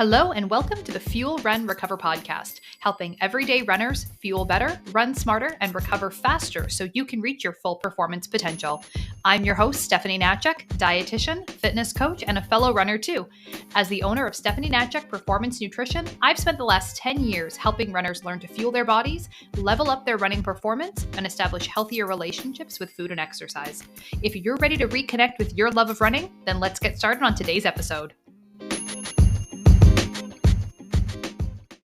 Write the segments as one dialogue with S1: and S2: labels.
S1: Hello and welcome to the Fuel, Run, Recover podcast, helping everyday runners fuel better, run smarter, and recover faster so you can reach your full performance potential. I'm your host, Stephanie Natchek, dietitian, fitness coach, and a fellow runner too. As the owner of Stephanie Natchek Performance Nutrition, I've spent the last 10 years helping runners learn to fuel their bodies, level up their running performance, and establish healthier relationships with food and exercise. If you're ready to reconnect with your love of running, then let's get started on today's episode.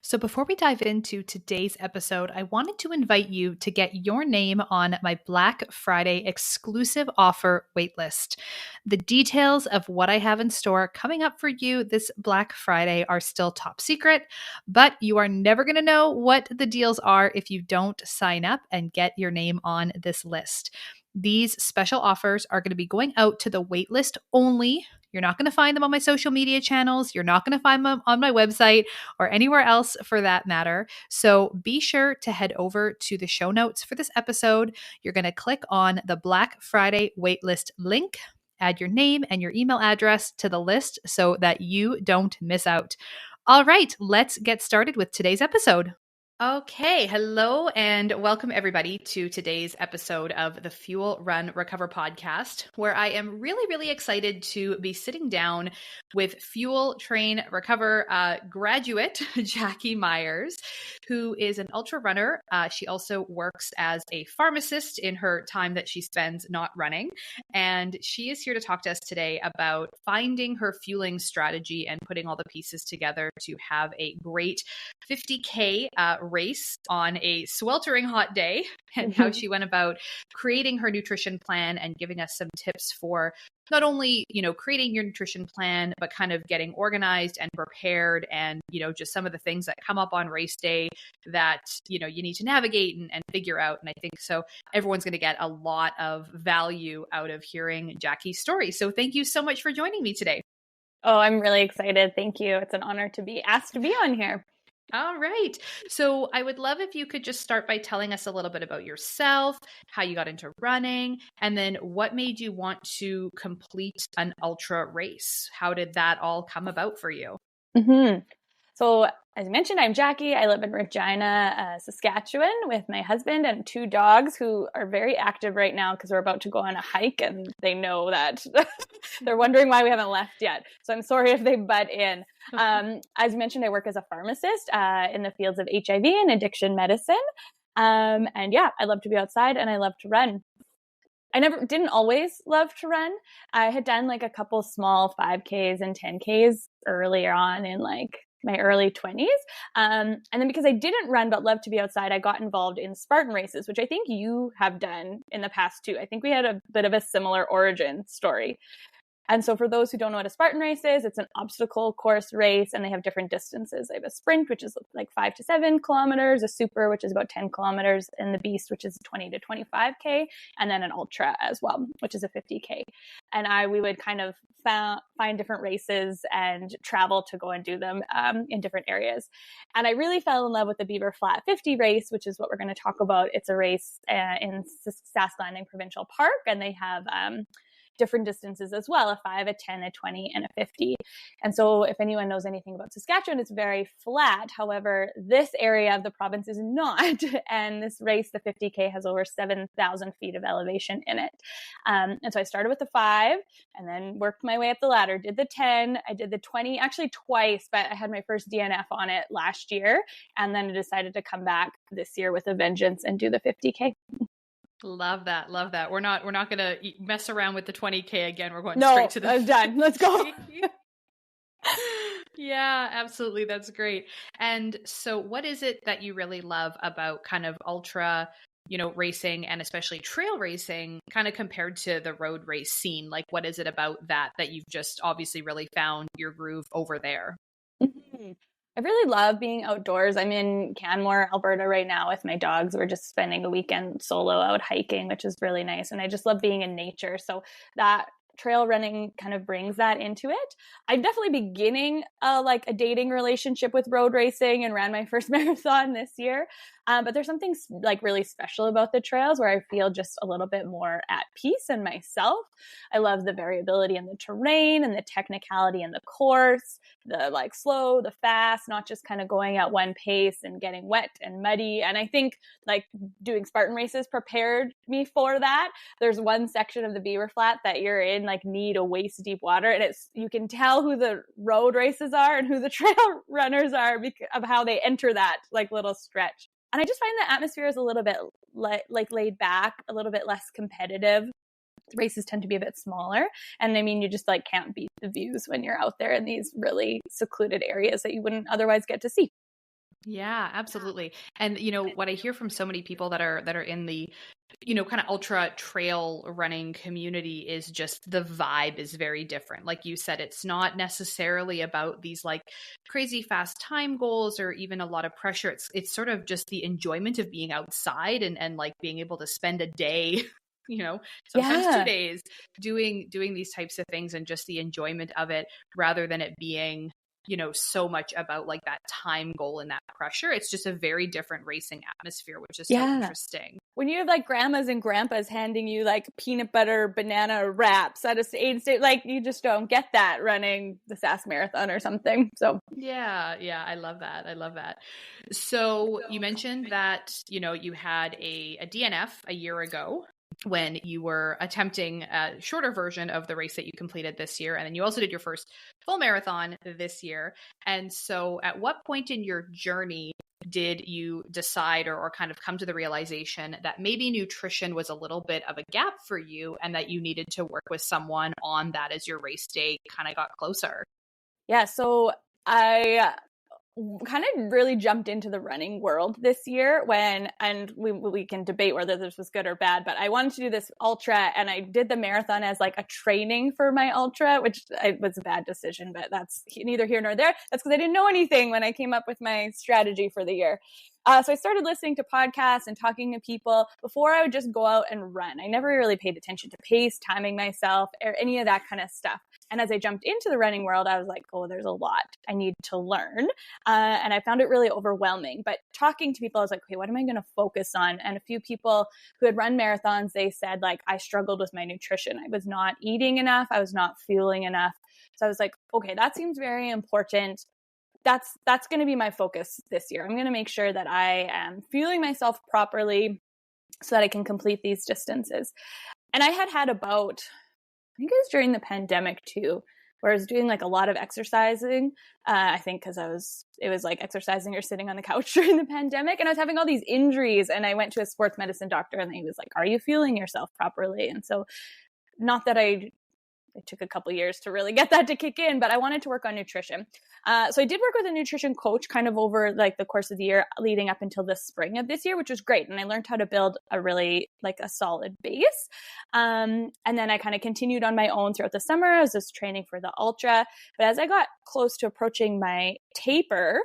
S1: So before we dive into today's episode, I wanted to invite you to get your name on my Black Friday exclusive offer waitlist. The details of what I have in store coming up for you this Black Friday are still top secret, but you are never going to know what the deals are if you don't sign up and get your name on this list. These special offers are going to be going out to the waitlist only. You're not going to find them on my social media channels. You're not going to find them on my website or anywhere else for that matter. So be sure to head over to the show notes for this episode. You're going to click on the Black Friday waitlist link, add your name and your email address to the list so that you don't miss out. All right, let's get started with today's episode. Okay, hello and welcome everybody to today's episode of the Fuel, Run, Recover podcast, where I am really, really excited to be sitting down with Fuel, Train, Recover graduate Jackie Myers, who is an ultra runner. She also works as a pharmacist in her time that she spends not running, and she is here to talk to us today about finding her fueling strategy and putting all the pieces together to have a great 50K race on a sweltering hot day, and how she went about creating her nutrition plan and giving us some tips for not only, creating your nutrition plan, but kind of getting organized and prepared and, just some of the things that come up on race day that, you need to navigate and figure out. And I think so everyone's going to get a lot of value out of hearing Jackie's story. So thank you so much for joining me today.
S2: Oh, I'm really excited. Thank you. It's an honor to be asked to be on here.
S1: All right. So I would love if you could just start by telling us a little bit about yourself, how you got into running, and then what made you want to complete an ultra race? How did that all come about for you?
S2: So as you mentioned, I'm Jackie. I live in Regina, Saskatchewan with my husband and 2 dogs who are very active right now because we're about to go on a hike and they know that they're wondering why we haven't left yet. So I'm sorry if they butt in. As you mentioned, I work as a pharmacist in the fields of HIV and addiction medicine. And yeah, I love to be outside and I love to run. I didn't always love to run. I had done like a couple small 5Ks and 10Ks earlier on in like my early 20s. And then because I didn't run but loved to be outside, I got involved in Spartan races, which I think you have done in the past too. I think we had a bit of a similar origin story. And so for those who don't know what a Spartan race is, it's an obstacle course race and they have different distances. They have a sprint, which is like 5 to 7 kilometers, a super, which is about 10 kilometers, and the beast, which is 20 to 25K, and then an ultra as well, which is a 50K. And we would kind of find different races and travel to go and do them in different areas. And I really fell in love with the Beaver Flat 50 race, which is what we're going to talk about. It's a race in Sask Landing Provincial Park, and they have different distances as well, a 5, a 10, a 20, and a 50. And so if anyone knows anything about Saskatchewan, it's very flat. However, this area of the province is not. And this race, the 50K, has over 7,000 feet of elevation in it. And so I started with the 5 and then worked my way up the ladder, did the 10, I did the 20, actually twice, but I had my first DNF on it last year. And then I decided to come back this year with a vengeance and do the 50K.
S1: Love that. Love that. We're not going to mess around with the 20K again. We're going
S2: No,
S1: straight to the
S2: I'm done. Let's go.
S1: Yeah, absolutely. That's great. And so what is it that you really love about kind of ultra, racing and especially trail racing kind of compared to the road race scene? Like, what is it about that you've just obviously really found your groove over there?
S2: I really love being outdoors. I'm in Canmore, Alberta right now with my dogs. We're just spending a weekend solo out hiking, which is really nice. And I just love being in nature. So that trail running kind of brings that into it. I'm definitely beginning a dating relationship with road racing and ran my first marathon this year. But there's something like really special about the trails where I feel just a little bit more at peace in myself. I love the variability in the terrain and the technicality in the course, the like slow, the fast, not just kind of going at one pace and getting wet and muddy. And I think like doing Spartan races prepared me for that. There's one section of the Beaver Flat that you're in like knee to waist deep water, and you can tell who the road races are and who the trail runners are because of how they enter that like little stretch. And I just find the atmosphere is a little bit like laid back, a little bit less competitive. Races tend to be a bit smaller. And I mean, you just like can't beat the views when you're out there in these really secluded areas that you wouldn't otherwise get to see.
S1: Yeah, absolutely. And what I hear from so many people that are in the kind of ultra trail running community is just the vibe is very different. Like you said, it's not necessarily about these like crazy fast time goals or even a lot of pressure. It's sort of just the enjoyment of being outside and like being able to spend a day, sometimes 2 days doing these types of things and just the enjoyment of it rather than it being so much about like that time goal and that pressure. It's just a very different racing atmosphere, which is so interesting.
S2: When you have like grandmas and grandpas handing you like peanut butter banana wraps at a aid state, like you just don't get that running the SAS Marathon or something. So
S1: yeah, I love that. So you mentioned that you had a DNF a year ago when you were attempting a shorter version of the race that you completed this year. And then you also did your first full marathon this year. And so at what point in your journey did you decide or kind of come to the realization that maybe nutrition was a little bit of a gap for you and that you needed to work with someone on that as your race day kind of got closer?
S2: Yeah, so I kind of really jumped into the running world this year and we can debate whether this was good or bad, but I wanted to do this ultra and I did the marathon as like a training for my ultra, which was a bad decision, but that's neither here nor there. That's because I didn't know anything when I came up with my strategy for the year. So I started listening to podcasts and talking to people before I would just go out and run. I never really paid attention to pace, timing myself, or any of that kind of stuff. And as I jumped into the running world, I was like, oh, there's a lot I need to learn. And I found it really overwhelming. But talking to people, I was like, okay, what am I going to focus on? And a few people who had run marathons, they said, like, I struggled with my nutrition. I was not eating enough. I was not fueling enough. So I was like, okay, that seems very important. That's going to be my focus this year. I'm going to make sure that I am fueling myself properly so that I can complete these distances. And I had about, I think it was during the pandemic too, where I was doing like a lot of exercising. I think because it was like exercising or sitting on the couch during the pandemic, and I was having all these injuries. And I went to a sports medicine doctor, and he was like, "Are you fueling yourself properly?" And so, not that it took a couple years to really get that to kick in, but I wanted to work on nutrition. So I did work with a nutrition coach kind of over like the course of the year leading up until the spring of this year, which was great. And I learned how to build a really like a solid base. And then I kind of continued on my own throughout the summer. I was just training for the ultra. But as I got close to approaching my taper,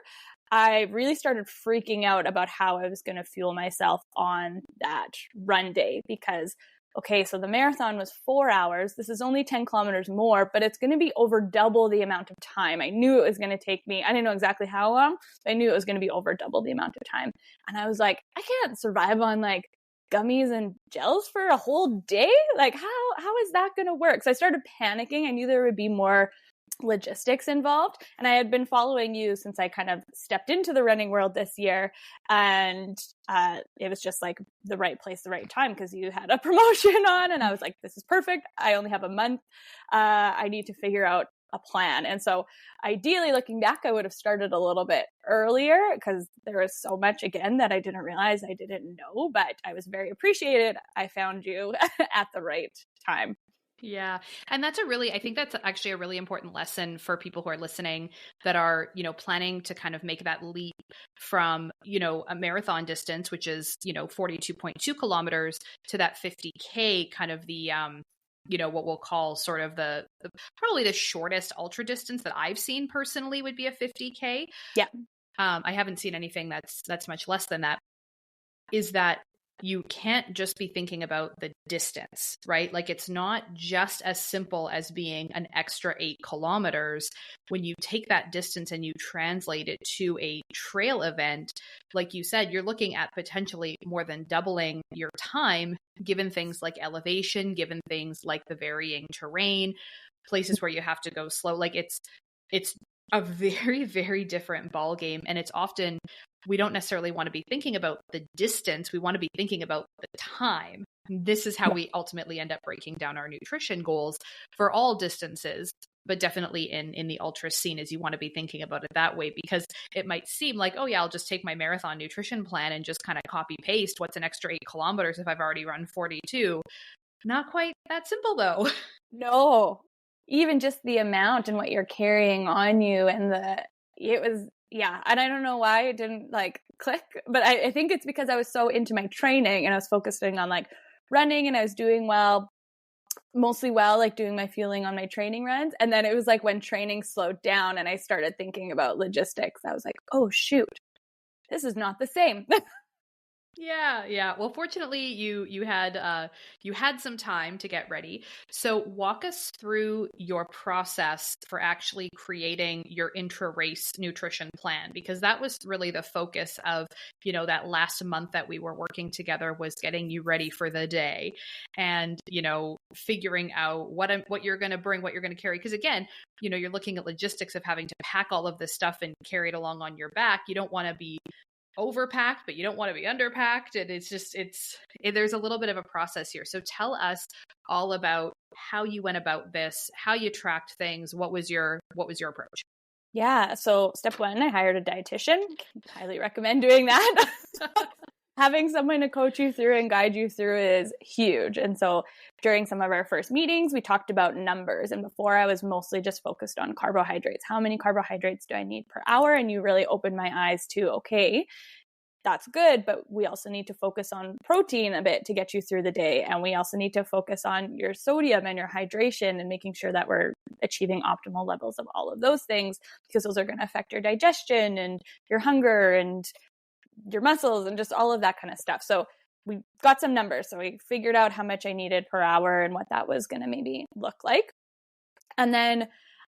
S2: I really started freaking out about how I was going to fuel myself on that run day because okay, so the marathon was 4 hours. This is only 10 kilometers more, but it's going to be over double the amount of time. I knew it was going to take me, I didn't know exactly how long, but I knew it was going to be over double the amount of time. And I was like, I can't survive on like gummies and gels for a whole day. Like how is that going to work? So I started panicking. I knew there would be more logistics involved. And I had been following you since I kind of stepped into the running world this year. And it was just like the right place, the right time because you had a promotion on. And I was like, this is perfect. I only have a month. I need to figure out a plan. And so ideally looking back, I would have started a little bit earlier because there was so much again that I didn't realize I didn't know, but I was very appreciated. I found you at the right time.
S1: Yeah. And I think that's actually a really important lesson for people who are listening that are, planning to kind of make that leap from, a marathon distance, which is, 42.2 kilometers to that 50K kind of the, what we'll call sort of the probably the shortest ultra distance that I've seen personally would be a 50K.
S2: Yeah.
S1: I haven't seen anything that's much less than that. Is that you can't just be thinking about the distance, right? Like it's not just as simple as being an extra 8 kilometers. When you take that distance and you translate it to a trail event, like you said, you're looking at potentially more than doubling your time, given things like elevation, given things like the varying terrain, places where you have to go slow. Like it's a very, very different ball game. And it's often, we don't necessarily want to be thinking about the distance. We want to be thinking about the time. This is how we ultimately end up breaking down our nutrition goals for all distances, but definitely in the ultra scene, is you want to be thinking about it that way, because it might seem like, oh yeah, I'll just take my marathon nutrition plan and just kind of copy paste what's an extra 8 kilometers if I've already run 42. Not quite that simple though.
S2: No, even just the amount and what you're carrying on you and it was, yeah. And I don't know why it didn't like click, but I think it's because I was so into my training and I was focusing on like running and I was doing well, mostly well, like doing my fueling on my training runs. And then it was like when training slowed down and I started thinking about logistics, I was like, oh shoot, this is not the same.
S1: Yeah. Well, fortunately, you had some time to get ready. So walk us through your process for actually creating your intra-race nutrition plan, because that was really the focus of, that last month that we were working together, was getting you ready for the day and, figuring out what you're going to bring, what you're going to carry. Because again, you're looking at logistics of having to pack all of this stuff and carry it along on your back. You don't want to be overpacked, but you don't want to be underpacked. And there's a little bit of a process here. So tell us all about how you went about this, how you tracked things. What was your approach?
S2: Yeah. So step one, I hired a dietitian. Highly recommend doing that. Having someone to coach you through and guide you through is huge. And so during some of our first meetings, we talked about numbers. And before, I was mostly just focused on carbohydrates. How many carbohydrates do I need per hour? And you really opened my eyes to, okay, that's good, but we also need to focus on protein a bit to get you through the day. And we also need to focus on your sodium and your hydration and making sure that we're achieving optimal levels of all of those things, because those are going to affect your digestion and your hunger and your muscles and just all of that kind of stuff. So we got some numbers. So we figured out how much I needed per hour and what that was going to maybe look like. And then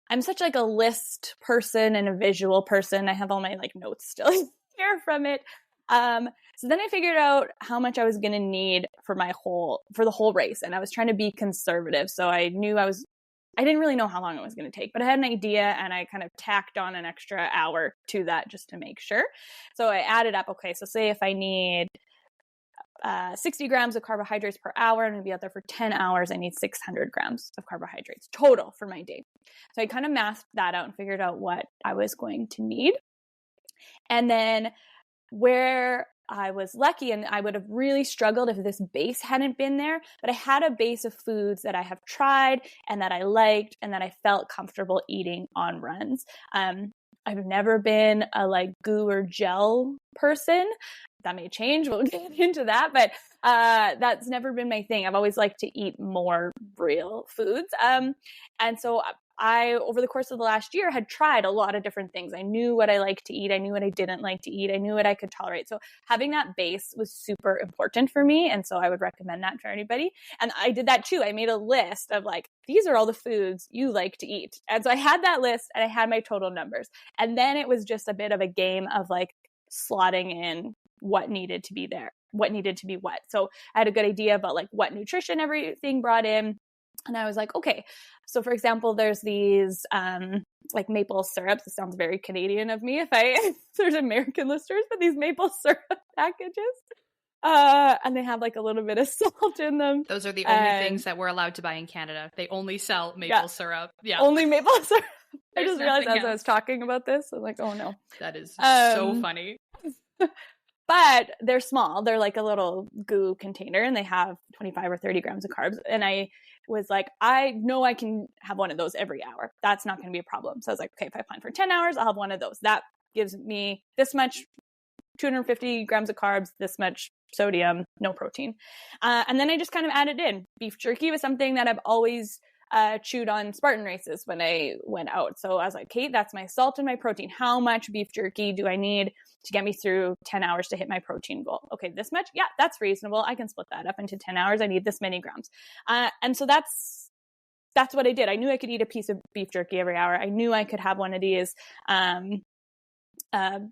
S2: I'm such like a list person and a visual person. I have all my like notes still here from it. So then I figured out how much I was going to need for the whole race. And I was trying to be conservative. So I didn't really know how long it was going to take, but I had an idea and I kind of tacked on an extra hour to that just to make sure. So I added up, okay, so say if I need 60 grams of carbohydrates per hour, I'm going to be out there for 10 hours, I need 600 grams of carbohydrates total for my day. So I kind of masked that out and figured out what I was going to need. And then where I was lucky, and I would have really struggled if this base hadn't been there, but I had a base of foods that I have tried and that I liked and that I felt comfortable eating on runs. I've never been a like goo or gel person. That may change. We'll get into that, but that's never been my thing. I've always liked to eat more real foods. And so I, over the course of the last year, had tried a lot of different things. I knew what I liked to eat. I knew what I didn't like to eat. I knew what I could tolerate. So having that base was super important for me. And so I would recommend that for anybody. And I did that too. I made a list of like, these are all the foods you like to eat. And so I had that list and I had my total numbers. And then it was just a bit of a game of like slotting in what needed to be there, what needed to be what. So I had a good idea about like what nutrition everything brought in. And I was like, okay, so for example, there's these like maple syrups. It sounds very Canadian of me if there's American listeners, but these maple syrup packages. And they have like a little bit of salt in them.
S1: Those are the only things that we're allowed to buy in Canada. They only sell maple syrup. Yeah.
S2: Only maple syrup. I just realized as I was talking about this, I'm like, oh no.
S1: That is so funny.
S2: But they're small. They're like a little goo container and they have 25 or 30 grams of carbs. And I was like, I know I can have one of those every hour. That's not going to be a problem. So I was like, okay, if I plan for 10 hours, I'll have one of those. That gives me this much, 250 grams of carbs, this much sodium, no protein. And then I just kind of added in. Beef jerky was something that I've always chewed on Spartan races when I went out. So I was like, okay, that's my salt and my protein. How much beef jerky do I need to get me through 10 hours to hit my protein goal? Okay, this much? Yeah, that's reasonable. I can split that up into 10 hours. I need this many grams. And so that's what I did. I knew I could eat a piece of beef jerky every hour. I knew I could have one of these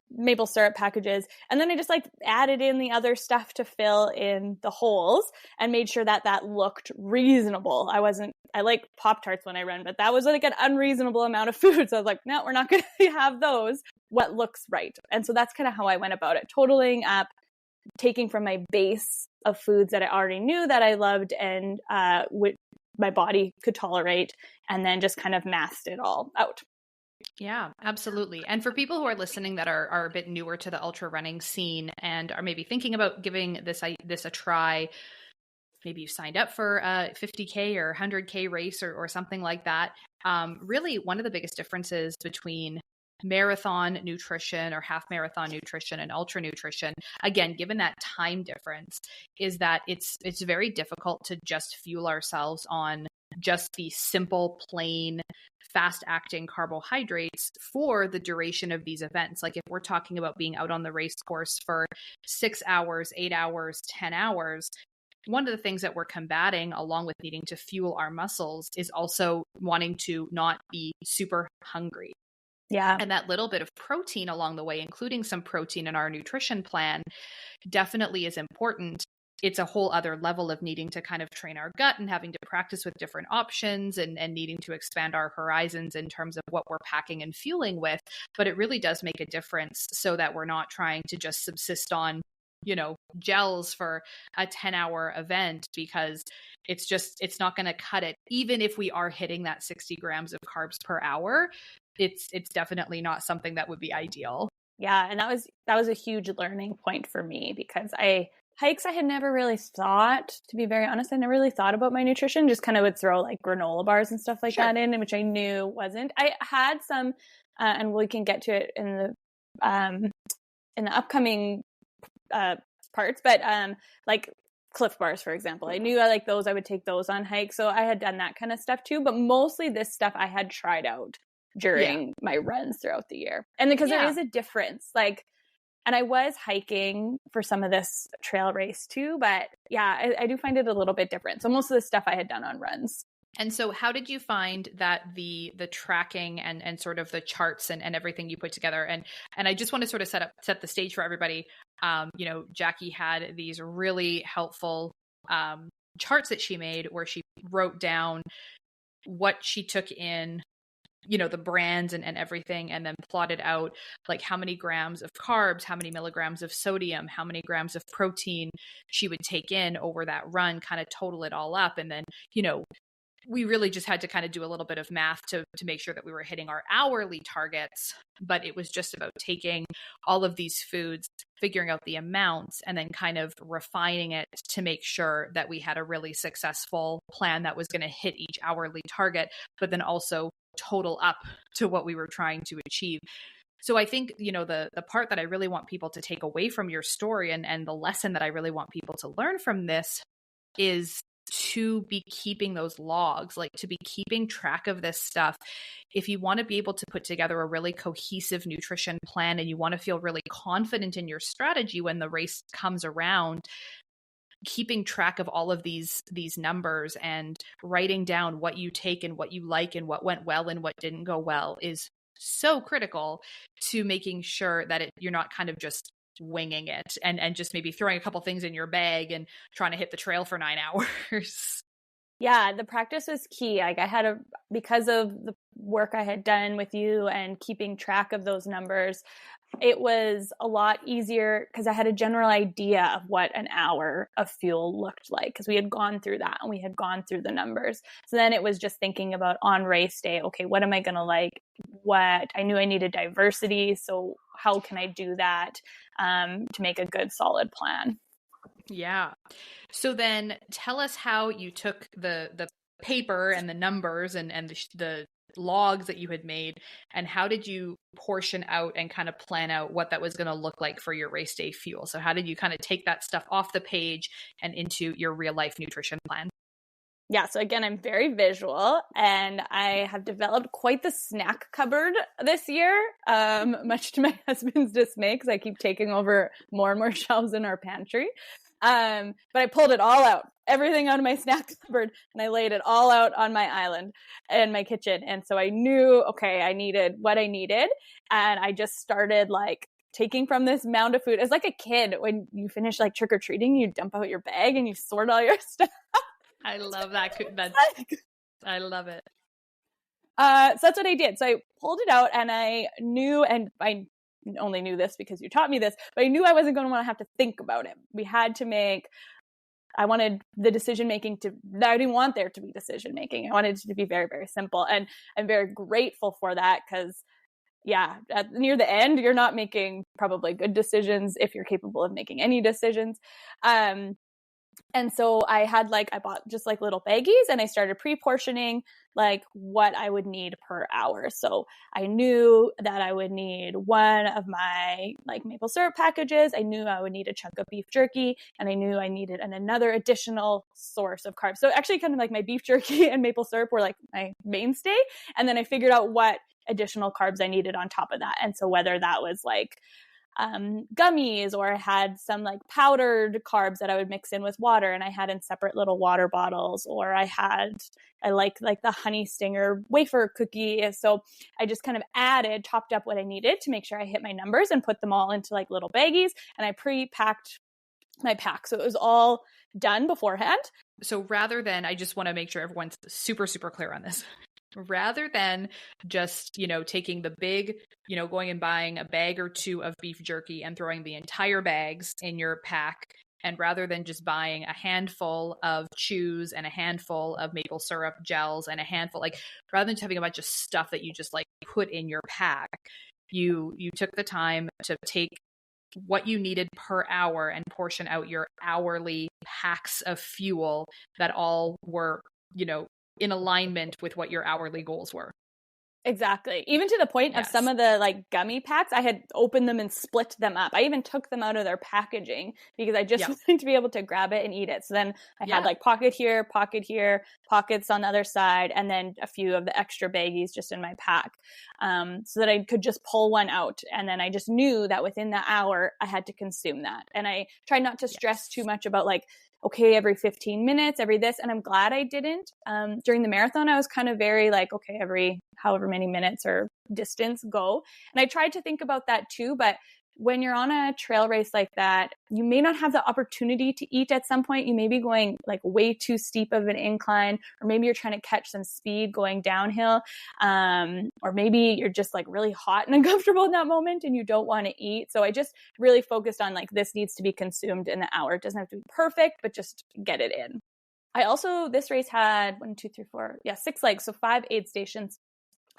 S2: maple syrup packages. And then I just like added in the other stuff to fill in the holes and made sure that that looked reasonable. I like Pop-Tarts when I run, but that was like an unreasonable amount of food. So I was like, no, we're not going to have those. What looks right? And so that's kind of how I went about it, totaling up, taking from my base of foods that I already knew that I loved and my body could tolerate, and then just kind of masked it all out.
S1: Yeah, absolutely. And for people who are listening that are a bit newer to the ultra running scene and are maybe thinking about giving this a try, maybe you signed up for a 50K or 100K race or something like that. Really, one of the biggest differences between marathon nutrition or half marathon nutrition and ultra nutrition, again, given that time difference, is that it's very difficult to just fuel ourselves on just the simple, plain, fast acting carbohydrates for the duration of these events. Like if we're talking about being out on the race course for 6 hours, 8 hours, 10 hours, one of the things that we're combating along with needing to fuel our muscles is also wanting to not be super hungry.
S2: Yeah.
S1: And that little bit of protein along the way, including some protein in our nutrition plan, definitely is important. It's a whole other level of needing to kind of train our gut and having to practice with different options and needing to expand our horizons in terms of what we're packing and fueling with. But it really does make a difference so that we're not trying to just subsist on, gels for a 10-hour event, because it's not going to cut it. Even if we are hitting that 60 grams of carbs per hour, it's definitely not something that would be ideal.
S2: Yeah. And that was a huge learning point for me, because hikes, I had never really thought, to be very honest, I never really thought about my nutrition, just kind of would throw like granola bars and stuff like that in, which I knew wasn't. I had some, and we can get to it in the upcoming parts, but like Cliff Bars, for example. I knew I like those. I would take those on hikes. So I had done that kind of stuff too, but mostly this stuff I had tried out during my runs throughout the year. And because there is a difference, like, and I was hiking for some of this trail race too, but yeah, I do find it a little bit different. So most of the stuff I had done on runs.
S1: And so how did you find that the tracking and sort of the charts and everything you put together? And I just want to sort of set the stage for everybody. Jackie had these really helpful charts that she made where she wrote down what she took in, the brands and everything, and then plotted out like how many grams of carbs, how many milligrams of sodium, how many grams of protein she would take in over that run, kind of total it all up. And then, we really just had to kind of do a little bit of math to make sure that we were hitting our hourly targets. But it was just about taking all of these foods, figuring out the amounts, and then kind of refining it to make sure that we had a really successful plan that was going to hit each hourly target, but then also total up to what we were trying to achieve. So I think, the part that I really want people to take away from your story and the lesson that I really want people to learn from this is to be keeping those logs, like to be keeping track of this stuff. If you want to be able to put together a really cohesive nutrition plan and you want to feel really confident in your strategy when the race comes around, keeping track of all of these numbers and writing down what you take and what you like and what went well and what didn't go well is so critical to making sure that you're not kind of just winging it and just maybe throwing a couple things in your bag and trying to hit the trail for 9 hours.
S2: Yeah, the practice was key. Like because of the work I had done with you and keeping track of those numbers, it was a lot easier because I had a general idea of what an hour of fuel looked like, because we had gone through that and we had gone through the numbers. So then it was just thinking about on race day, okay, what am I going to like? What I knew I needed diversity. So how can I do that to make a good, solid plan?
S1: Yeah. So then tell us how you took the paper and the numbers and the logs that you had made, and how did you portion out and kind of plan out what that was going to look like for your race day fuel? So how did you kind of take that stuff off the page and into your real life nutrition plan?
S2: Yeah, so again, I'm very visual, and I have developed quite the snack cupboard this year, much to my husband's dismay, because I keep taking over more and more shelves in our pantry. But I pulled it all out, everything out of my snack cupboard, and I laid it all out on my island in my kitchen. And so I knew, okay, I needed what I needed, and I just started like taking from this mound of food. It's like a kid when you finish like trick or treating, you dump out your bag and you sort all your stuff.
S1: I love that. I love it.
S2: So that's what I did. So I pulled it out, and I knew, and I only knew this because you taught me this, but I knew I wasn't going to want to have to think about it. I wanted the decision making I didn't want there to be decision making. I wanted it to be very, very simple. And I'm very grateful for that, because near the end, you're not making probably good decisions if you're capable of making any decisions. And so I bought just like little baggies, and I started pre-portioning like what I would need per hour. So I knew that I would need one of my like maple syrup packages. I knew I would need a chunk of beef jerky, and I knew I needed another additional source of carbs. So actually kind of like my beef jerky and maple syrup were like my mainstay. And then I figured out what additional carbs I needed on top of that. And so whether that was like gummies, or I had some like powdered carbs that I would mix in with water, and I had in separate little water bottles, or I like the honey stinger wafer cookie. So I just kind of topped up what I needed to make sure I hit my numbers, and put them all into like little baggies, and I pre-packed my pack. So it was all done beforehand.
S1: So rather than, I just want to make sure everyone's super, super clear on this. Rather than just, taking the big, going and buying a bag or two of beef jerky and throwing the entire bags in your pack, and rather than just buying a handful of chews and a handful of maple syrup gels and a handful, like rather than just having a bunch of stuff that you just like put in your pack, you took the time to take what you needed per hour and portion out your hourly packs of fuel that all were, in alignment with what your hourly goals were.
S2: Exactly. Even to the point of some of the like gummy packs, I had opened them and split them up. I even took them out of their packaging because I just wanted to be able to grab it and eat it. So then I had like pocket here, pockets on the other side, and then a few of the extra baggies just in my pack, so that I could just pull one out. And then I just knew that within the hour I had to consume that. And I tried not to stress too much about like, okay, every 15 minutes, every this. And I'm glad I didn't. During the marathon, I was kind of very like, okay, every however many minutes or distance go. And I tried to think about that too. But when you're on a trail race like that, you may not have the opportunity to eat at some point. You may be going like way too steep of an incline, or maybe you're trying to catch some speed going downhill. Or maybe you're just like really hot and uncomfortable in that moment and you don't want to eat. So I just really focused on like, this needs to be consumed in the hour. It doesn't have to be perfect, but just get it in. This race had 6 legs. So 5 aid stations.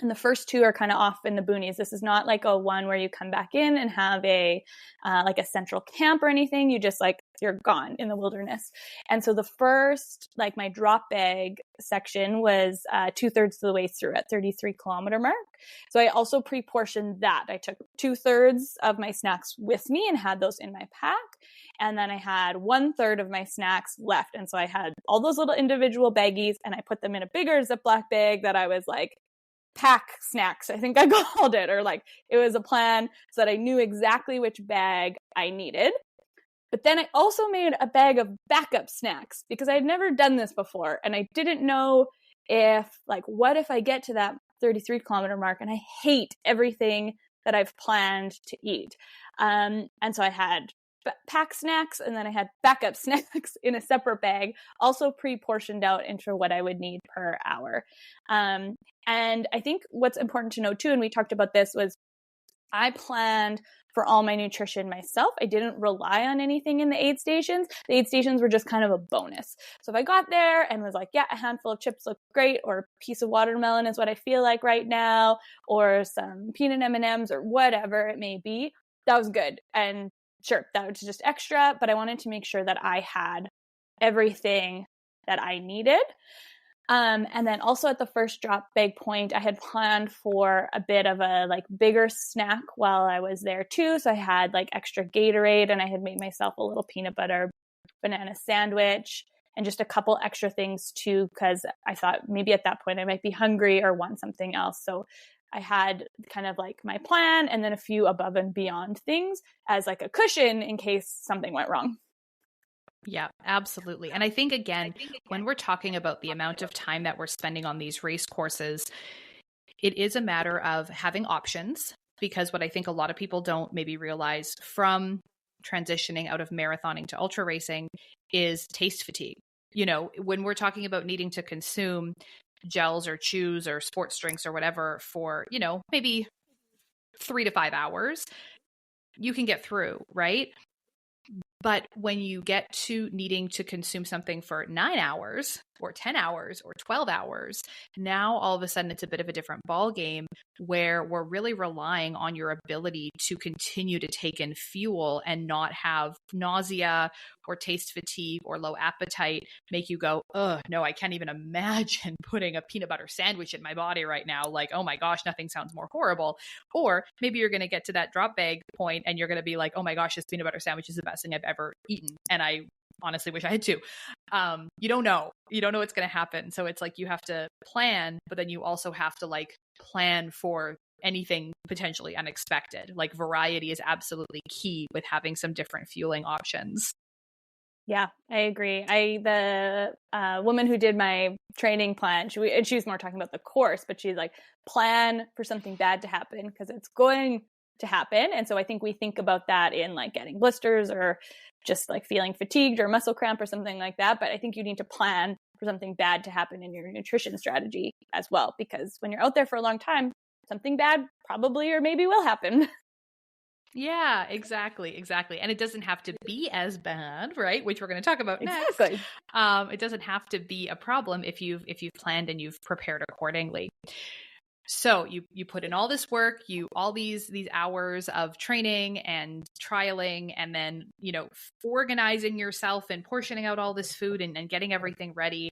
S2: And the first 2 are kind of off in the boonies. This is not like a one where you come back in and have a like a central camp or anything. You just like, you're gone in the wilderness. And so the first, like my drop bag section was 2/3 of the way through at 33-kilometer mark. So I also pre-portioned that. I took 2/3 of my snacks with me and had those in my pack. And then I had 1/3 of my snacks left. And so I had all those little individual baggies, and I put them in a bigger Ziploc bag that I was like, pack snacks, I think I called it, or like it was a plan so that I knew exactly which bag I needed. But then I also made a bag of backup snacks because I had never done this before. And I didn't know what if I get to that 33-kilometer mark and I hate everything that I've planned to eat. And so I had pack snacks, and then I had backup snacks in a separate bag, also pre-portioned out into what I would need per hour. And I think what's important to know too, and we talked about this, was I planned for all my nutrition myself. I didn't rely on anything in the aid stations. The aid stations were just kind of a bonus. So if I got there and was like, a handful of chips look great, or a piece of watermelon is what I feel like right now, or some peanut M&Ms or whatever it may be, that was good. And sure, that was just extra, but I wanted to make sure that I had everything that I needed. And then also at the first drop bag point, I had planned for a bit of a like bigger snack while I was there too. So I had like extra Gatorade, and I had made myself a little peanut butter banana sandwich. and just a couple extra things too, because I thought maybe at that point I might be hungry or want something else. So I had kind of like my plan and then a few above and beyond things as like a cushion in case something went wrong.
S1: Yeah, absolutely. And I think, again, when we're talking about the amount of time that we're spending on these race courses, it is a matter of having options, because what I think a lot of people don't maybe realize from transitioning out of marathoning to ultra racing is taste fatigue. You know, when we're talking about needing to consume gels or chews or sports drinks or whatever for, you know, maybe 3 to 5 hours, you can get through, right? But when you get to needing to consume something for 9 hours or 10 hours or 12 hours, now all of a sudden it's a bit of a different ball game, where we're really relying on your ability to continue to take in fuel and not have nausea or taste fatigue or low appetite make you go, oh, no, I can't even imagine putting a peanut butter sandwich in my body right now. Like, oh my gosh, nothing sounds more horrible. Or maybe you're going to get to that drop bag point and you're going to be like, oh my gosh, this peanut butter sandwich is the best thing I've ever eaten. And I honestly wish I had two. You don't know what's going to happen. So it's like you have to plan, but then you also have to like plan for anything potentially unexpected. Like variety is absolutely key with having some different fueling options.
S2: Yeah, I agree. The woman who did my training plan, she was more talking about the course, but she's like, plan for something bad to happen because it's going to happen. And so I think we think about that in like getting blisters or just like feeling fatigued or muscle cramp or something like that. But I think you need to plan for something bad to happen in your nutrition strategy as well, because when you're out there for a long time, something bad probably or maybe will happen.
S1: Yeah, exactly. And it doesn't have to be as bad, right? Which we're going to talk about next.
S2: Exactly.
S1: It doesn't have to be a problem if you've planned and you've prepared accordingly. So you put in all this work, all these hours of training and trialing, and then, you know, organizing yourself and portioning out all this food and getting everything ready.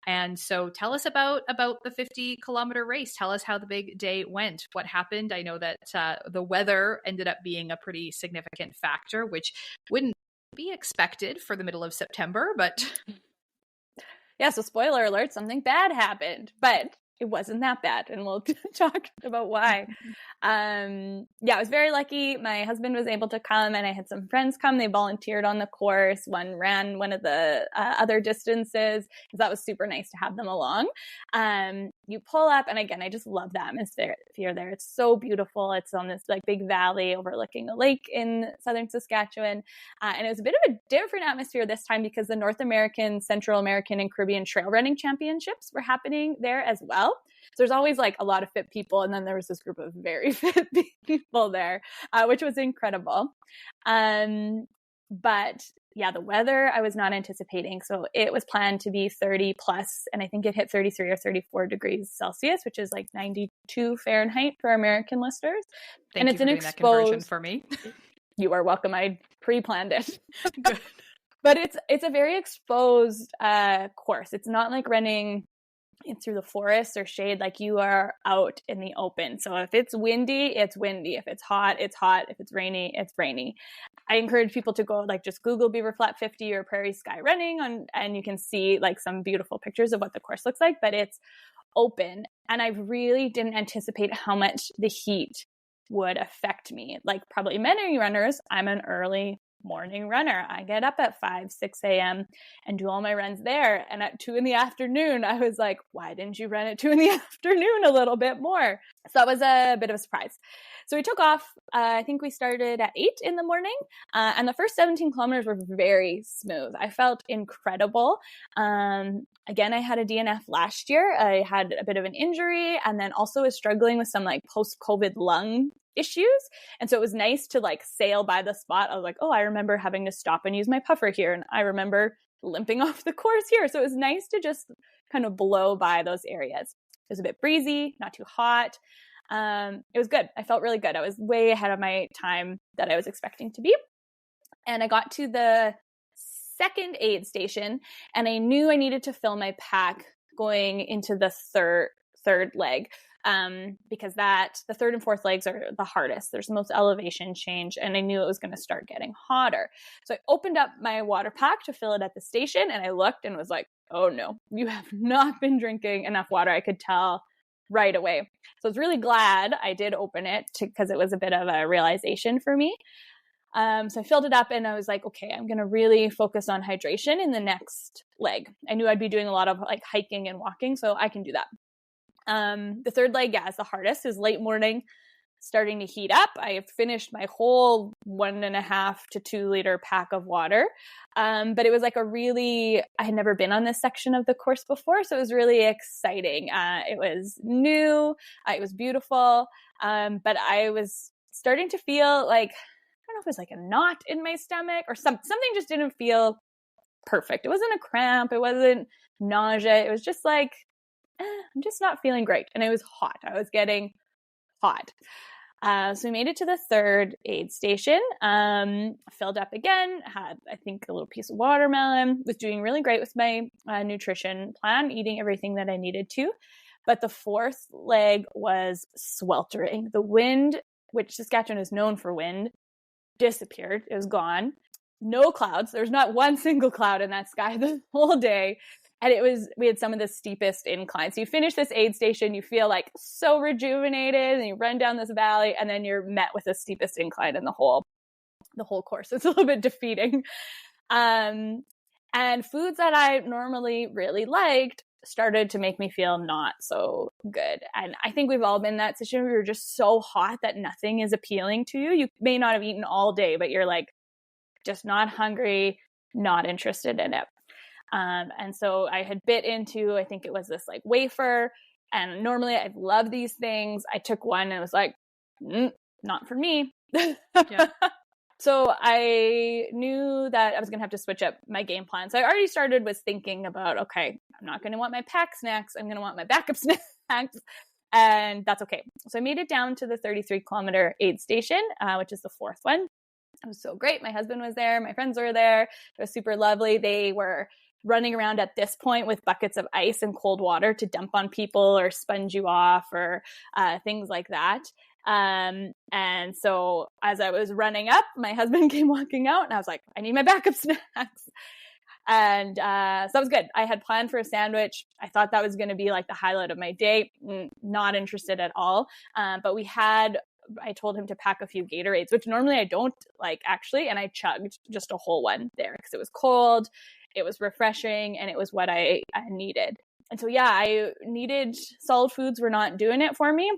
S1: And so tell us about the 50-kilometer race. Tell us how the big day went. What happened? I know that the weather ended up being a pretty significant factor, which wouldn't be expected for the middle of September, but
S2: yeah, so spoiler alert, something bad happened, but it wasn't that bad, and we'll talk about why. Yeah, I was very lucky. My husband was able to come, and I had some friends come. They volunteered on the course. One ran one of the other distances, because that was super nice to have them along. You pull up, and again, I just love the atmosphere there. It's so beautiful. It's on this like big valley overlooking a lake in southern Saskatchewan, and it was a bit of a different atmosphere this time because the North American, Central American, and Caribbean Trail Running Championships were happening there as well. So there's always like a lot of fit people. And then there was this group of very fit people there, which was incredible. But yeah, the weather I was not anticipating. So it was planned to be 30 plus, and I think it hit 33 or 34 degrees Celsius, which is like 92 Fahrenheit for American listeners.
S1: Thank you for doing that conversion for me.
S2: You are welcome. I pre-planned it.
S1: Good.
S2: But it's a very exposed course. It's not like running through the forest or shade. Like, you are out in the open. So if it's windy, it's windy. If it's hot, it's hot. If it's rainy, it's rainy. I encourage people to go like just Google Beaver Flat 50 or Prairie Sky Running and you can see like some beautiful pictures of what the course looks like, but it's open. And I really didn't anticipate how much the heat would affect me. Like probably many runners, I'm an early morning runner. I get up at 5, 6 a.m. and do all my runs there. And at 2 p.m, I was like, why didn't you run at 2 p.m. a little bit more? So that was a bit of a surprise. So we took off. I think we started at 8 in the morning. And the first 17 kilometers were very smooth. I felt incredible. Again, I had a DNF last year. I had a bit of an injury and then also was struggling with some like post-COVID lung issues. And so it was nice to like sail by the spot. I was like, oh, I remember having to stop and use my puffer here. And I remember limping off the course here. So it was nice to just kind of blow by those areas. It was a bit breezy, not too hot. It was good. I felt really good. I was way ahead of my time that I was expecting to be. And I got to the second aid station and I knew I needed to fill my pack going into the third leg. because the third and fourth legs are the hardest. There's the most elevation change, and I knew it was going to start getting hotter. So I opened up my water pack to fill it at the station, and I looked and was like, oh no, you have not been drinking enough water. I could tell right away. So I was really glad I did open it because it was a bit of a realization for me. So I filled it up and I was like, okay, I'm going to really focus on hydration in the next leg. I knew I'd be doing a lot of like hiking and walking, so I can do that. The third leg, yeah, is the hardest, is late morning, starting to heat up. I have finished my whole 1.5 to 2 liter pack of water. But it was like I had never been on this section of the course before. So it was really exciting. It was new. It was beautiful. But I was starting to feel like, I don't know if it was like a knot in my stomach or something just didn't feel perfect. It wasn't a cramp. It wasn't nausea. It was just like, I'm just not feeling great. And it was hot. I was getting hot. So we made it to the third aid station, filled up again, had, I think, a little piece of watermelon, was doing really great with my nutrition plan, eating everything that I needed to. But the fourth leg was sweltering. The wind, which Saskatchewan is known for wind, disappeared. It was gone. No clouds. There's not one single cloud in that sky the whole day. And we had some of the steepest inclines. So you finish this aid station, you feel like so rejuvenated, and you run down this valley, and then you're met with the steepest incline in the whole course. It's a little bit defeating. And foods that I normally really liked started to make me feel not so good. And I think we've all been in that situation where you're just so hot that nothing is appealing to you. You may not have eaten all day, but you're like just not hungry, not interested in it. And so I had bit into, I think it was this like wafer, and normally I love these things. I took one and it was like, not for me. Yeah. So I knew that I was going to have to switch up my game plan. So I already started with thinking about, okay, I'm not going to want my pack snacks. I'm going to want my backup snacks. And that's okay. So I made it down to the 33-kilometer aid station, which is the fourth one. It was so great. My husband was there. My friends were there. It was super lovely. They were running around at this point with buckets of ice and cold water to dump on people or sponge you off or things like that. And so as I was running up, my husband came walking out and I was like, I need my backup snacks. And so that was good. I had planned for a sandwich. I thought that was going to be like the highlight of my day. Not interested at all. But I told him to pack a few Gatorades, which normally I don't like actually. And I chugged just a whole one there because it was cold, it was refreshing, and it was what I needed. And so, yeah, I needed solid foods were not doing it for me,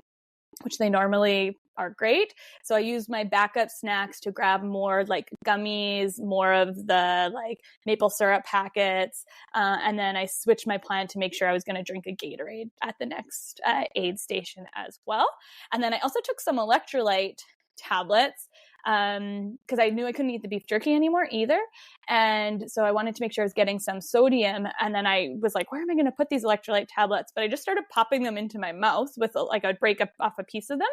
S2: which they normally are great. So I used my backup snacks to grab more like gummies, more of the like maple syrup packets. And then I switched my plan to make sure I was going to drink a Gatorade at the next aid station as well. And then I also took some electrolyte tablets because I knew I couldn't eat the beef jerky anymore either. And so I wanted to make sure I was getting some sodium. And then I was like, where am I going to put these electrolyte tablets? But I just started popping them into my mouth with I'd break off a piece of them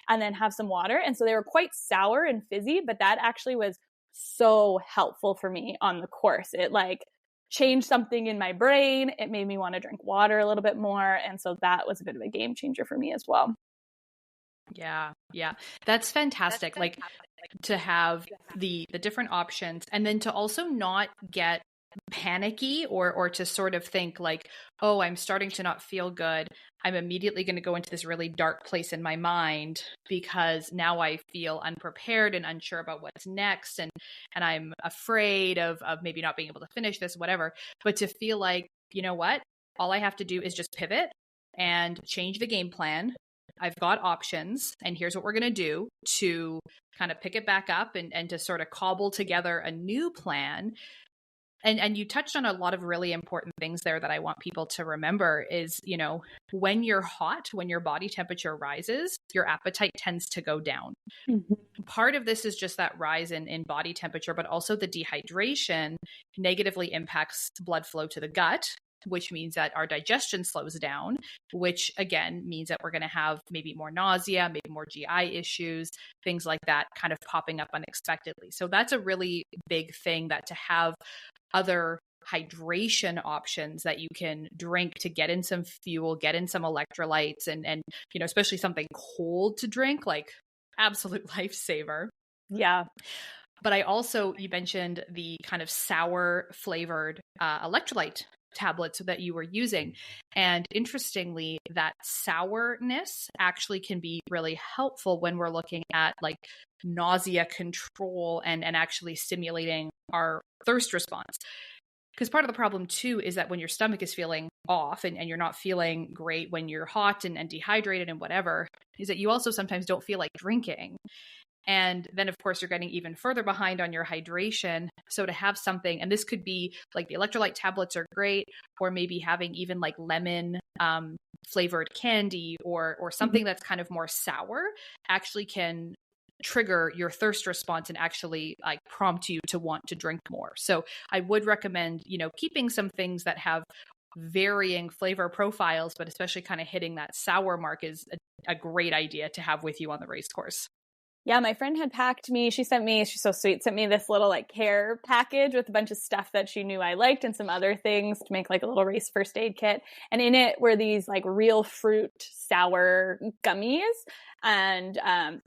S2: and then have some water. And so they were quite sour and fizzy, but that actually was so helpful for me on the course. It like changed something in my brain. It made me want to drink water a little bit more. And so that was a bit of a game changer for me as well.
S1: Yeah. That's fantastic. Like to have the different options, and then to also not get panicky or to sort of think like, oh, I'm starting to not feel good. I'm immediately going to go into this really dark place in my mind because now I feel unprepared and unsure about what's next. And I'm afraid of maybe not being able to finish this, whatever. But to feel like, you know what, all I have to do is just pivot and change the game plan. I've got options, and here's what we're going to do to kind of pick it back up and to sort of cobble together a new plan. And you touched on a lot of really important things there that I want people to remember is, you know, when you're hot, when your body temperature rises, your appetite tends to go down. Mm-hmm. Part of this is just that rise in body temperature, but also the dehydration negatively impacts blood flow to the gut, which means that our digestion slows down, which again means that we're going to have maybe more nausea, maybe more GI issues, things like that kind of popping up unexpectedly. So that's a really big thing, that to have other hydration options that you can drink to get in some fuel, get in some electrolytes, and especially something cold to drink, like absolute lifesaver.
S2: Yeah.
S1: But I also, you mentioned the kind of sour flavored electrolyte tablets that you were using. And interestingly, that sourness actually can be really helpful when we're looking at like nausea control and actually stimulating our thirst response. Because part of the problem too is that when your stomach is feeling off and you're not feeling great when you're hot and dehydrated and whatever, is that you also sometimes don't feel like drinking. And then, of course, you're getting even further behind on your hydration. So to have something, and this could be like the electrolyte tablets are great, or maybe having even like lemon flavored candy or something that's kind of more sour actually can trigger your thirst response and actually like prompt you to want to drink more. So I would recommend, keeping some things that have varying flavor profiles, but especially kind of hitting that sour mark is a great idea to have with you on the race course.
S2: Yeah, my friend had packed me, she's so sweet, sent me this little like care package with a bunch of stuff that she knew I liked and some other things to make like a little race first aid kit. And in it were these like real fruit sour gummies. And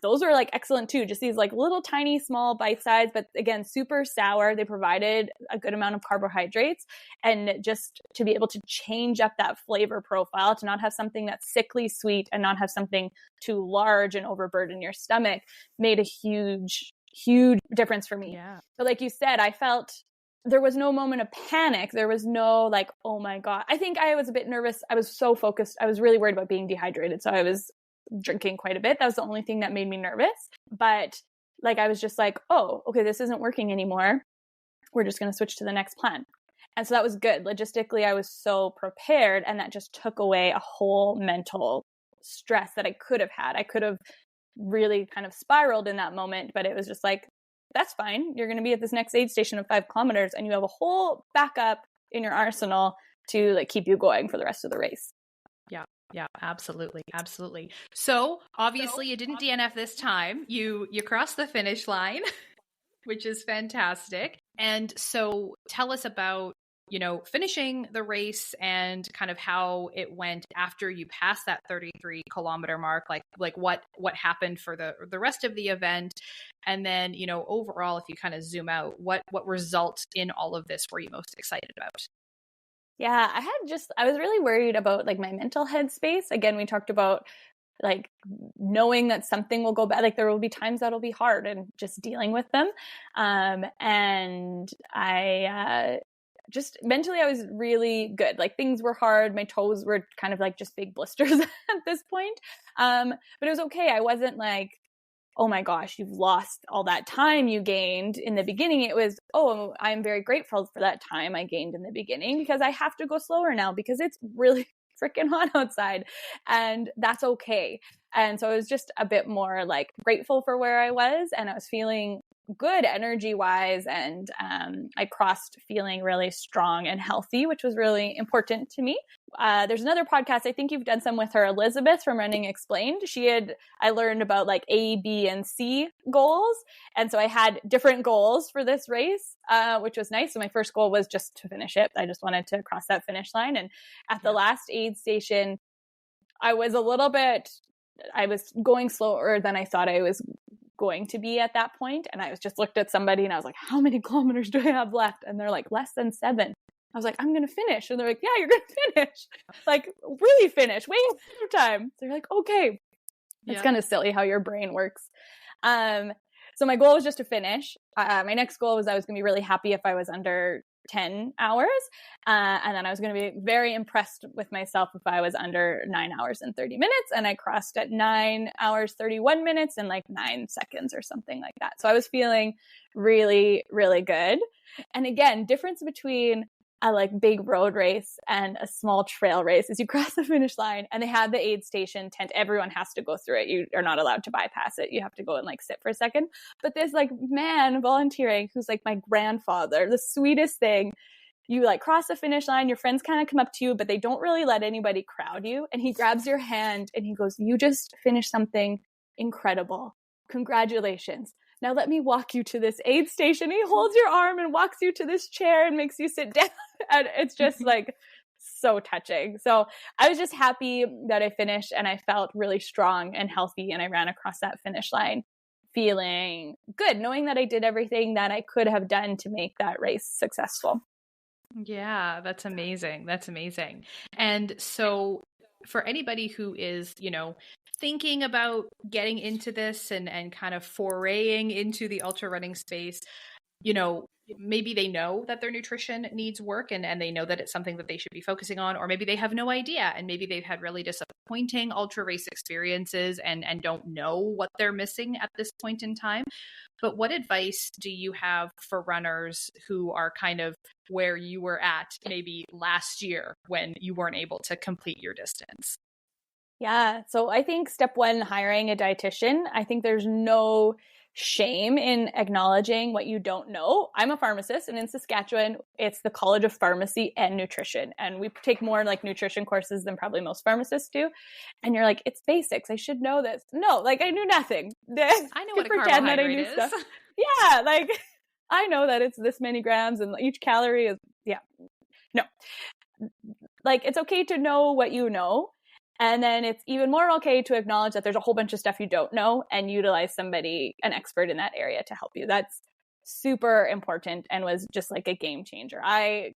S2: those are like excellent too. Just these like little tiny small bite size, but again, super sour. They provided a good amount of carbohydrates, and just to be able to change up that flavor profile, to not have something that's sickly sweet and not have something too large and overburden your stomach, made a huge difference for me.
S1: Yeah.
S2: But like you said, I felt there was no moment of panic. There was no like, oh my God. I think I was a bit nervous. I was so focused. I was really worried about being dehydrated. So I was drinking quite a bit. That was the only thing that made me nervous. But like, I was just like, oh, okay, this isn't working anymore. We're just going to switch to the next plan. And so that was good. Logistically, I was so prepared, and that just took away a whole mental stress that I could have had. I could have really kind of spiraled in that moment, but it was just like, that's fine. You're going to be at this next aid station of 5 kilometers, and you have a whole backup in your arsenal to like keep you going for the rest of the race.
S1: Yeah, absolutely. Absolutely. So obviously you didn't DNF this time. You crossed the finish line, which is fantastic. And so tell us about, finishing the race and kind of how it went after you passed that 33-kilometer mark, like what happened for the rest of the event. And then, overall, if you kind of zoom out, what results in all of this were you most excited about?
S2: Yeah, I was really worried about like my mental headspace. Again, we talked about like knowing that something will go bad. Like there will be times that'll be hard and just dealing with them. And I just mentally, I was really good. Like things were hard. My toes were kind of like just big blisters at this point. But it was okay. I wasn't like, oh my gosh, you've lost all that time you gained in the beginning. It was, oh, I'm very grateful for that time I gained in the beginning, because I have to go slower now because it's really freaking hot outside, and that's okay. And so I was just a bit more like grateful for where I was, and I was feeling good energy wise, and I crossed feeling really strong and healthy, which was really important to me. There's another podcast, I think you've done some with her, Elizabeth from Running Explained. I learned about like A, B, and C goals. And so I had different goals for this race, which was nice. So my first goal was just to finish it. I just wanted to cross that finish line. And at the last aid station, I was going slower than I thought I was going to be at that point. And I was just looked at somebody and I was like, how many kilometers do I have left? And they're like, less than 7. I was like, I'm going to finish. And they're like, yeah, you're going to finish. Like, really finish. Way more time. So you're like, okay. It's kind of silly how your brain works. So my goal was just to finish. My next goal was I was going to be really happy if I was under 10 hours. And then I was going to be very impressed with myself if I was under 9 hours and 30 minutes. And I crossed at 9 hours, 31 minutes and like 9 seconds or something like that. So I was feeling really, really good. And again, difference between a like big road race and a small trail race is you cross the finish line and they have the aid station tent. Everyone has to go through it. You are not allowed to bypass it. You have to go and like sit for a second. But there's like man volunteering who's like my grandfather, the sweetest thing. You like cross the finish line, your friends kind of come up to you, but they don't really let anybody crowd you. And he grabs your hand and he goes, you just finished something incredible. Congratulations. now let me walk you to this aid station. He holds your arm and walks you to this chair and makes you sit down. And it's just like so touching. So I was just happy that I finished and I felt really strong and healthy. And I ran across that finish line feeling good, knowing that I did everything that I could have done to make that race successful.
S1: Yeah, that's amazing. That's amazing. And so for anybody who is, thinking about getting into this and kind of foraying into the ultra running space, maybe they know that their nutrition needs work and they know that it's something that they should be focusing on, or maybe they have no idea and maybe they've had really disappointing ultra race experiences and don't know what they're missing at this point in time. But what advice do you have for runners who are kind of where you were at maybe last year when you weren't able to complete your distance?
S2: Yeah. So I think step one, hiring a dietitian. I think there's no shame in acknowledging what you don't know. I'm a pharmacist, and in Saskatchewan, it's the College of Pharmacy and Nutrition. And we take more like nutrition courses than probably most pharmacists do. And you're like, it's basics. I should know this. No, like I knew nothing.
S1: I know what a carbohydrate is.
S2: Stuff. Yeah. Like I know that it's this many grams and each calorie is, yeah. No. Like it's okay to know what you know. And then it's even more okay to acknowledge that there's a whole bunch of stuff you don't know and utilize somebody, an expert in that area to help you. That's super important and was just like a game changer. I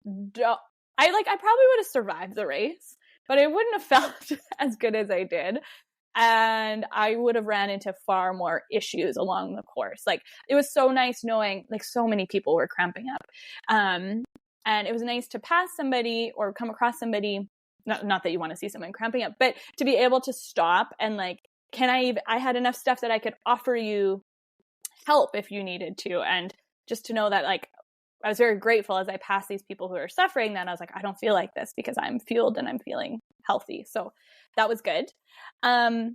S2: probably would have survived the race, but I wouldn't have felt as good as I did. And I would have ran into far more issues along the course. Like it was so nice knowing like so many people were cramping up. And it was nice to pass somebody or come across somebody. Not that you want to see someone cramping up, but to be able to stop and like, I had enough stuff that I could offer you help if you needed to. And just to know that like, I was very grateful as I passed these people who are suffering that I was like, I don't feel like this because I'm fueled and I'm feeling healthy. So that was good. I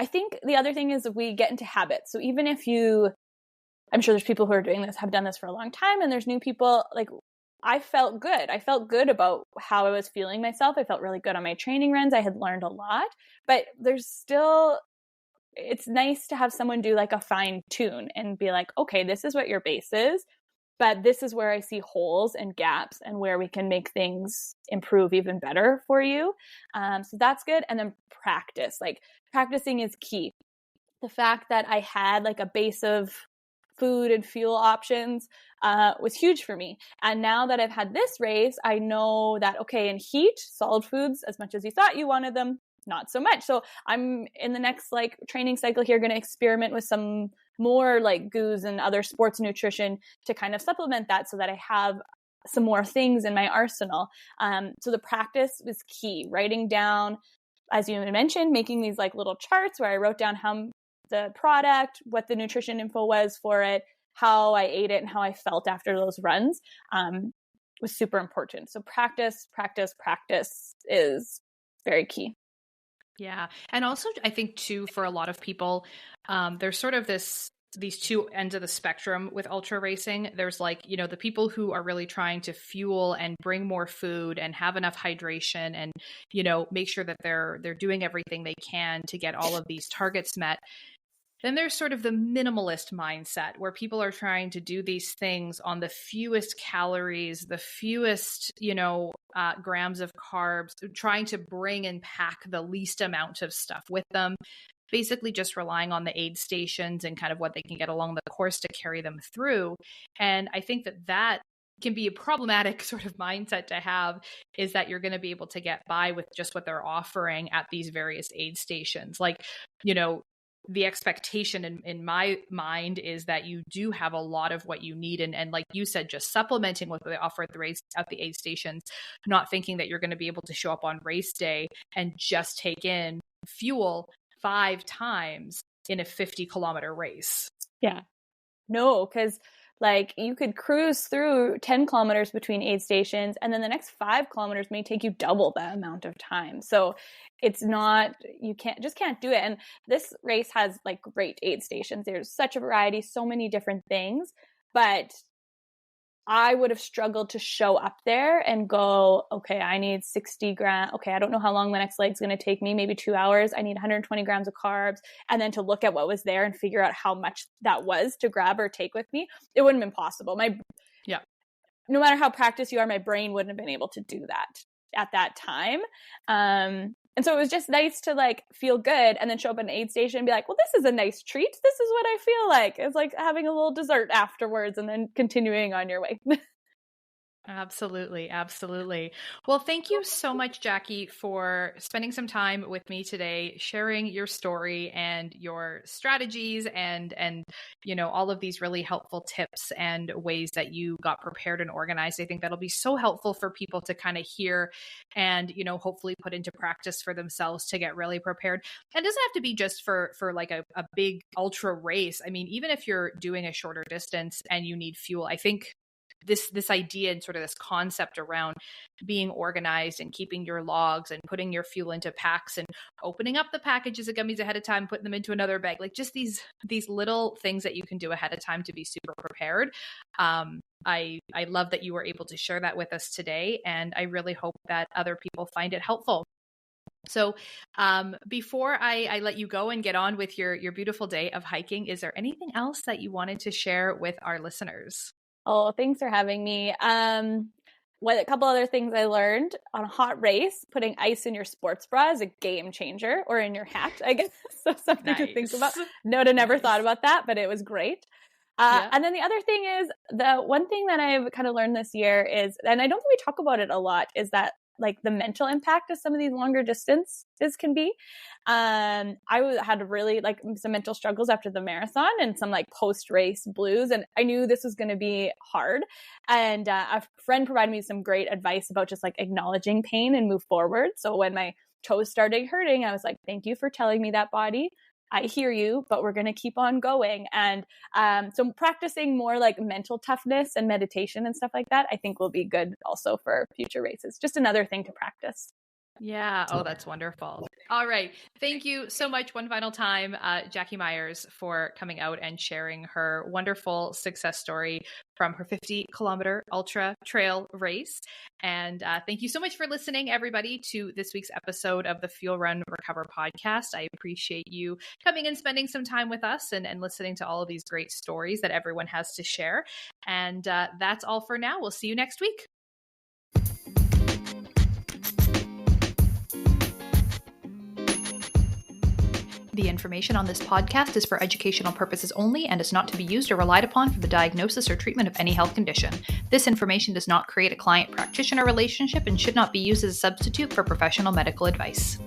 S2: think the other thing is we get into habits. So even if I'm sure there's people who are doing this, have done this for a long time, and there's new people, like I felt good. I felt good about how I was feeling myself. I felt really good on my training runs. I had learned a lot, but it's nice to have someone do like a fine tune and be like, okay, this is what your base is, but this is where I see holes and gaps and where we can make things improve even better for you. So that's good. And then practice, like practicing is key. The fact that I had like a base of food and fuel options was huge for me. And now that I've had this race, I know that, okay, in heat, solid foods, as much as you thought you wanted them, not so much. So I'm in the next like training cycle here going to experiment with some more like goos and other sports nutrition to kind of supplement that so that I have some more things in my arsenal. So the practice was key. Writing down, as you mentioned, making these like little charts where I wrote down how the product, what the nutrition info was for it, how I ate it, and how I felt after those runs was super important. So practice is very key.
S1: Yeah. And also, I think too, for a lot of people, there's sort of these two ends of the spectrum with ultra racing. There's like, the people who are really trying to fuel and bring more food and have enough hydration and, make sure that they're doing everything they can to get all of these targets met. Then there's sort of the minimalist mindset where people are trying to do these things on the fewest calories, the fewest, grams of carbs, trying to bring and pack the least amount of stuff with them, basically just relying on the aid stations and kind of what they can get along the course to carry them through. And I think that can be a problematic sort of mindset to have, is that you're going to be able to get by with just what they're offering at these various aid stations. Like, the expectation in my mind is that you do have a lot of what you need. And like you said, just supplementing what they offer at the aid stations, not thinking that you're going to be able to show up on race day and just take in fuel 5 times in a 50-kilometer race.
S2: Yeah. No, because like you could cruise through 10 kilometers between aid stations, and then the next 5 kilometers may take you double that amount of time. So it's not, you can't do it. And this race has like great aid stations. There's such a variety, so many different things, but I would have struggled to show up there and go, okay, I need 60 grams. Okay, I don't know how long the next leg's going to take me, maybe 2 hours. I need 120 grams of carbs. And then to look at what was there and figure out how much that was to grab or take with me, it wouldn't have been possible. No matter how practiced you are, my brain wouldn't have been able to do that at that time. And so it was just nice to like feel good and then show up at an aid station and be like, well, this is a nice treat. This is what I feel like. It's like having a little dessert afterwards and then continuing on your way.
S1: Absolutely. Absolutely. Well, thank you so much, Jackie, for spending some time with me today, sharing your story and your strategies and, all of these really helpful tips and ways that you got prepared and organized. I think that'll be so helpful for people to kind of hear and, hopefully put into practice for themselves to get really prepared. And it doesn't have to be just for like a big ultra race. I mean, even if you're doing a shorter distance and you need fuel, I think this idea and sort of this concept around being organized and keeping your logs and putting your fuel into packs and opening up the packages of gummies ahead of time, putting them into another bag, like just these little things that you can do ahead of time to be super prepared. I love that you were able to share that with us today, and I really hope that other people find it helpful. So before I let you go and get on with your beautiful day of hiking, is there anything else that you wanted to share with our listeners?
S2: Oh, thanks for having me. A couple other things I learned on a hot race, putting ice in your sports bra is a game changer, or in your hat, I guess. So something to think about. No, never thought about that, but it was great. And then the other thing is, the one thing that I've kind of learned this year is, and I don't think we talk about it a lot, is that like the mental impact of some of these longer distances can be. I had really like some mental struggles after the marathon and some like post-race blues. And I knew this was going to be hard. And a friend provided me some great advice about just like acknowledging pain and move forward. So when my toes started hurting, I was like, thank you for telling me that, body. I hear you, but we're going to keep on going. And so practicing more like mental toughness and meditation and stuff like that, I think will be good also for future races. Just another thing to practice.
S1: Yeah. Oh, that's wonderful. All right. Thank you so much one final time, Jackie Myers, for coming out and sharing her wonderful success story from her 50-kilometer ultra trail race. And thank you so much for listening, everybody, to this week's episode of the Fuel Run Recover podcast. I appreciate you coming and spending some time with us and listening to all of these great stories that everyone has to share. And that's all for now. We'll see you next week. The information on this podcast is for educational purposes only and is not to be used or relied upon for the diagnosis or treatment of any health condition. This information does not create a client-practitioner relationship and should not be used as a substitute for professional medical advice.